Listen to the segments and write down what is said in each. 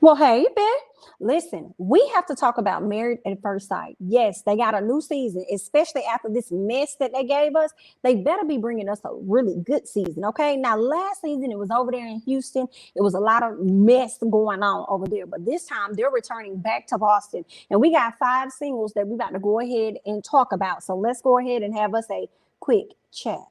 Well, hey, Ben, listen, we have to talk about Married at First Sight. Yes, they got a new season, especially after this mess that they gave us. They better be bringing us a really good season, okay? Now, last season, it was over there in Houston. It was a lot of mess going on over there. But this time, they're returning back to Boston. And we got 5 singles that we about to go ahead and talk about. So let's go ahead and have us a quick chat.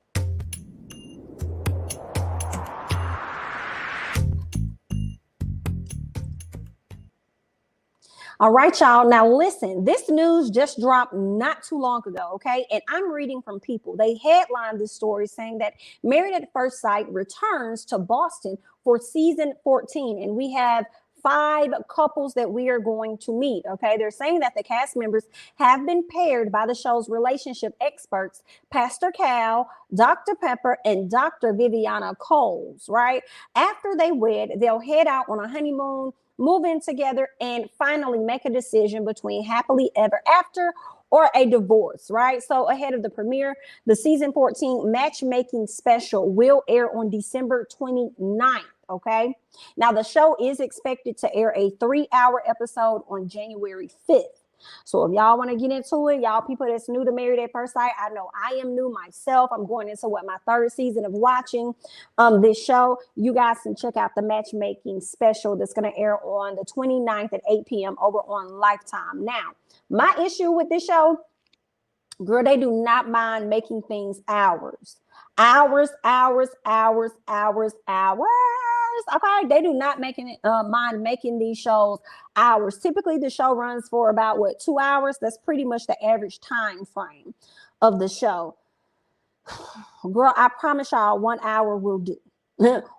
All right, y'all. Now, listen, this news just dropped not too long ago, okay? And I'm reading from People. They headlined this story saying that Married at First Sight returns to Boston for season 14. And we have 5 couples that we are going to meet, okay? They're saying that the cast members have been paired by the show's relationship experts, Pastor Cal, Dr. Pepper, and Dr. Viviana Coles, right? After they wed, they'll head out on a honeymoon, move in together, and finally make a decision between happily ever after or a divorce, right? So ahead of the premiere, the season 14 matchmaking special will air on December 29th, okay? Now, the show is expected to air a 3-hour episode on January 5th. So if y'all want to get into it, y'all people that's new to Married at First Sight, I know I am new myself. I'm going into my 3rd season of watching this show. You guys can check out the matchmaking special that's going to air on the 29th at 8 p.m. over on Lifetime. Now, my issue with this show, girl, they do not mind making things hours. Hours. Okay, they do not mind making these shows hours. Typically, the show runs for about 2 hours. That's pretty much the average time frame of the show. Girl, I promise y'all 1 hour will do.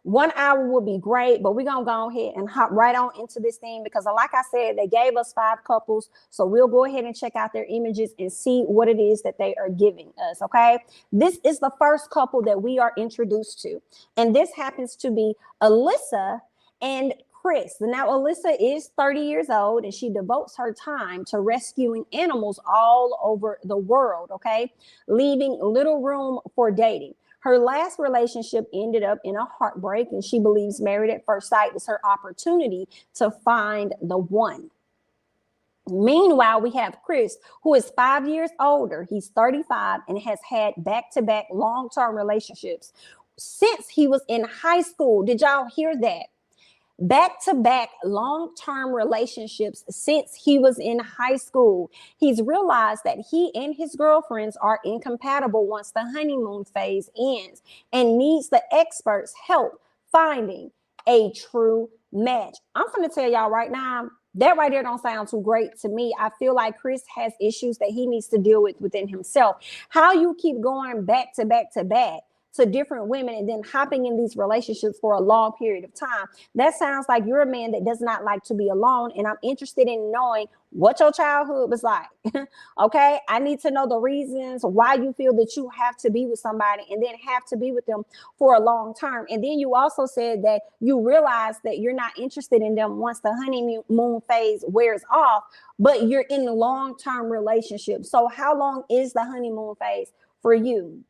1 hour will be great, but we're gonna go ahead and hop right on into this thing because, like I said, they gave us 5 couples, so we'll go ahead and check out their images and see what it is that they are giving us. Okay, this is the first couple that we are introduced to, and this happens to be Alyssa and Chris. Now, Alyssa is 30 years old and she devotes her time to rescuing animals all over the world, okay, leaving little room for dating. Her last relationship ended up in a heartbreak, and she believes Married at First Sight is her opportunity to find the one. Meanwhile, we have Chris, who is 5 years older. He's 35 and has had back-to-back long-term relationships since he was in high school. Did y'all hear that? Back-to-back long-term relationships since he was in high school. He's realized that he and his girlfriends are incompatible once the honeymoon phase ends and needs the experts' help finding a true match. I'm going to tell y'all right now, that right there don't sound too great to me. I feel like Chris has issues that he needs to deal with within himself. How you keep going back to back to back to different women and then hopping in these relationships for a long period of time. That sounds like you're a man that does not like to be alone. And I'm interested in knowing what your childhood was like. Okay. I need to know the reasons why you feel that you have to be with somebody and then have to be with them for a long term. And then you also said that you realize that you're not interested in them once the honeymoon phase wears off, but you're in a long-term relationship. So how long is the honeymoon phase for you?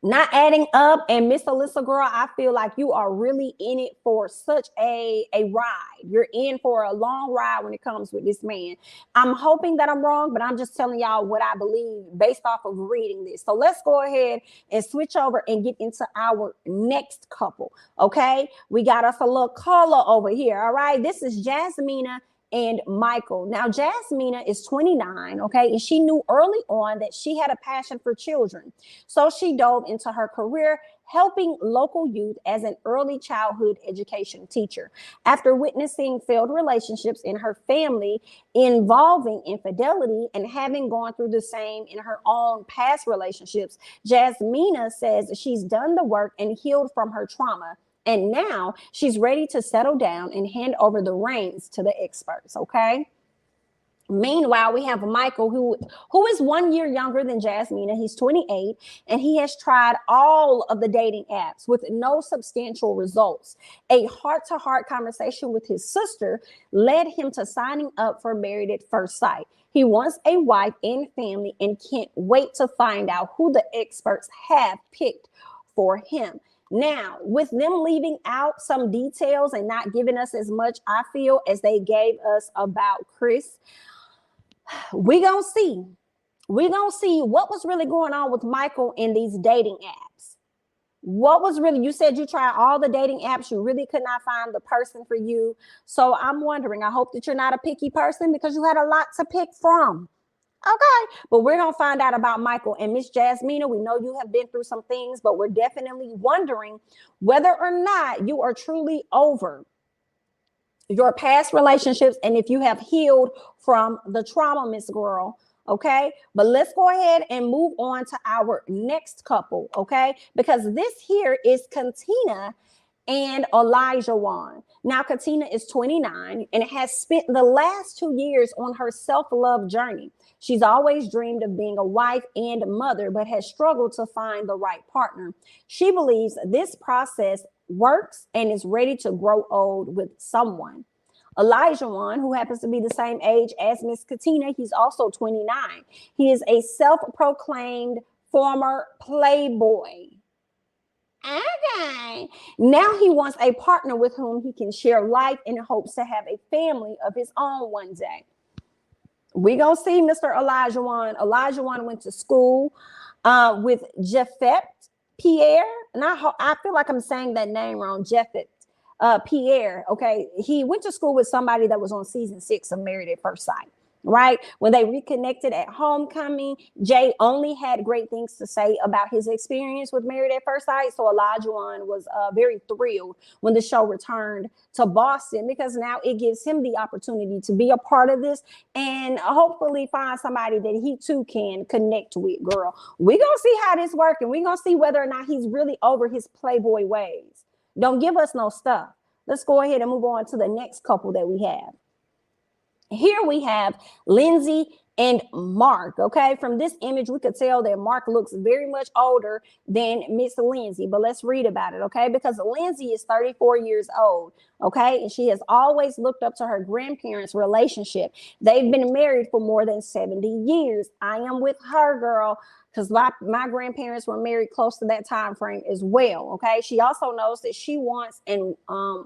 Not adding up. And Miss Alyssa, girl, I feel like you are really in it for such a ride. You're in for a long ride when it comes with this man. I'm hoping that I'm wrong, but I'm just telling y'all what I believe based off of reading this. So let's go ahead and switch over and get into our next couple. Okay, we got us a little caller over here. All right, this is Jasmina and Michael. Now, Jasmina is 29, okay, and she knew early on that she had a passion for children. So she dove into her career helping local youth as an early childhood education teacher. After witnessing failed relationships in her family involving infidelity and having gone through the same in her own past relationships, Jasmina says she's done the work and healed from her trauma. And now she's ready to settle down and hand over the reins to the experts, okay? Meanwhile, we have Michael, who is 1 year younger than Jasmina. He's 28, and he has tried all of the dating apps with no substantial results. A heart-to-heart conversation with his sister led him to signing up for Married at First Sight. He wants a wife and family and can't wait to find out who the experts have picked for him. Now, with them leaving out some details and not giving us as much, I feel, as they gave us about Chris, we gonna see. We're going to see what was really going on with Michael in these dating apps. What was really, you said you tried all the dating apps. You really could not find the person for you. So I'm wondering, I hope that you're not a picky person because you had a lot to pick from. Okay. But we're going to find out about Michael and Miss Jasmina. We know you have been through some things, but we're definitely wondering whether or not you are truly over your past relationships and if you have healed from the trauma, Miss Girl. Okay, but let's go ahead and move on to our next couple. Okay, because this here is Katina and Elijah Wan. Now, Katina is 29 and has spent the last 2 years on her self-love journey. She's always dreamed of being a wife and mother, but has struggled to find the right partner. She believes this process works and is ready to grow old with someone. Elijah Wan, who happens to be the same age as Miss Katina, he's also 29. He is a self-proclaimed former playboy. Okay. Now he wants a partner with whom he can share life and hopes to have a family of his own one day. We're going to see Mr. Elijah Wan. Elijah Wan went to school with Japhet Pierre. And I feel like I'm saying that name wrong, Japhet. Pierre, okay, he went to school with somebody that was on season 6 of Married at First Sight, right? When they reconnected at homecoming, Jay only had great things to say about his experience with Married at First Sight. So Elijah was very thrilled when the show returned to Boston because now it gives him the opportunity to be a part of this and hopefully find somebody that he too can connect with, girl. We're going to see how this works and we're going to see whether or not he's really over his playboy ways. Don't give us no stuff. Let's go ahead and move on to the next couple that we have. Here we have Lindsay and Mark. Okay, from this image, we could tell that Mark looks very much older than Miss Lindsay, but let's read about it, okay? Because Lindsay is 34 years old, okay? And she has always looked up to her grandparents' relationship. They've been married for more than 70 years. I am with her, girl, because my grandparents were married close to that time frame as well, okay? She also knows that she wants and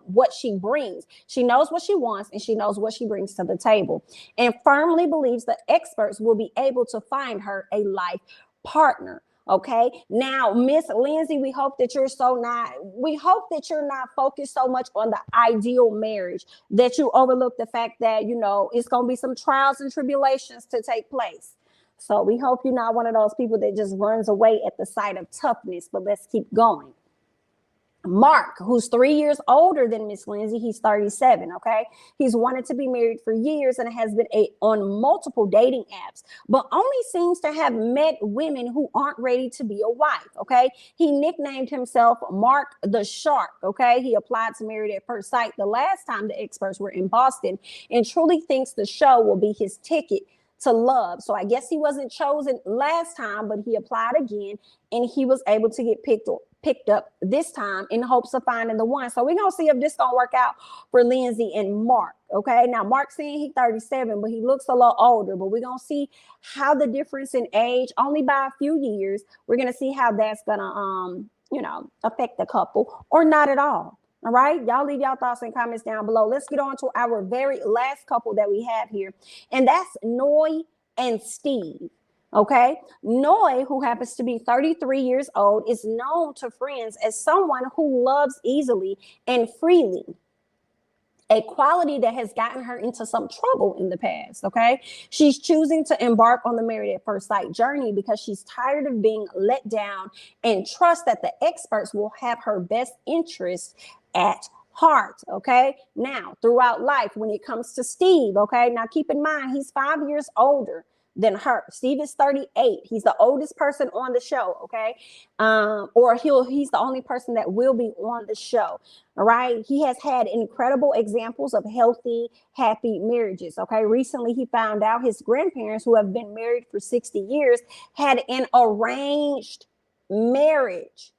what she brings. She knows what she wants and she knows what she brings to the table and firmly believes that experts will be able to find her a life partner. Okay, now Miss Lindsay, we hope that you're not focused so much on the ideal marriage that you overlook the fact that, you know, it's going to be some trials and tribulations to take place. So we hope you're not one of those people that just runs away at the sight of toughness, but let's keep going. Mark, who's 3 years older than Miss Lindsay, he's 37, okay? He's wanted to be married for years and has been on multiple dating apps, but only seems to have met women who aren't ready to be a wife, okay? He nicknamed himself Mark the Shark, okay? He applied to Married at First Sight the last time the experts were in Boston and truly thinks the show will be his ticket to love. So I guess he wasn't chosen last time, but he applied again and he was able to get picked up this time in hopes of finding the one. So we're going to see if this going to work out for Lindsay and Mark. Okay. Now Mark's saying he's 37, but he looks a lot older, but we're going to see how the difference in age only by a few years, we're going to see how that's going to, affect the couple or not at all. All right. Y'all leave y'all thoughts and comments down below. Let's get on to our very last couple that we have here. And that's Noy and Steve. Okay. Noy, who happens to be 33 years old, is known to friends as someone who loves easily and freely, a quality that has gotten her into some trouble in the past. Okay. She's choosing to embark on the Married at First Sight journey because she's tired of being let down and trusts that the experts will have her best interest at heart. Okay. Now, throughout life, when it comes to Steve, okay, now keep in mind, he's 5 years older than her. Steve is 38. He's the oldest person on the show. Okay. Or he's the only person that will be on the show. All right. He has had incredible examples of healthy, happy marriages. Okay. Recently, he found out his grandparents, who have been married for 60 years, had an arranged marriage.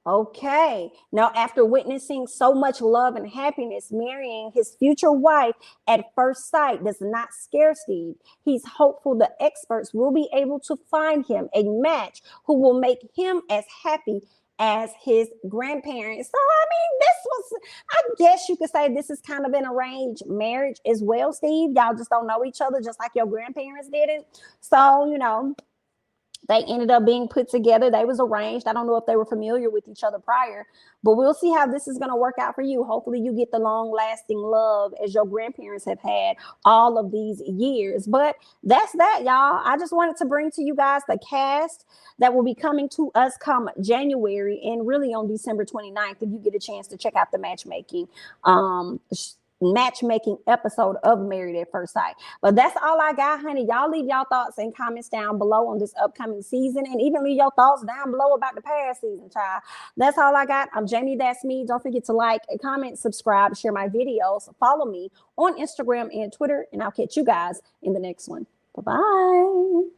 Okay. Now, after witnessing so much love and happiness, marrying his future wife at first sight does not scare Steve. He's hopeful the experts will be able to find him a match who will make him as happy as his grandparents. So, I mean, this was, I guess you could say this is kind of an arranged marriage as well, Steve. Y'all just don't know each other, just like your grandparents did it. So, you know, they ended up being put together. They was arranged. I don't know if they were familiar with each other prior, but we'll see how this is going to work out for you. Hopefully you get the long lasting love as your grandparents have had all of these years. But that's that, y'all. I just wanted to bring to you guys the cast that will be coming to us come January and really on December 29th, if you get a chance to check out the matchmaking episode of Married at First Sight. But that's all I got, honey. Y'all leave y'all thoughts and comments down below on this upcoming season, and even leave your thoughts down below about the past season, child. That's all I got. I'm Jamie, that's me. Don't forget to like, comment, subscribe, share my videos, follow me on Instagram and Twitter, and I'll catch you guys in the next one. Bye-bye.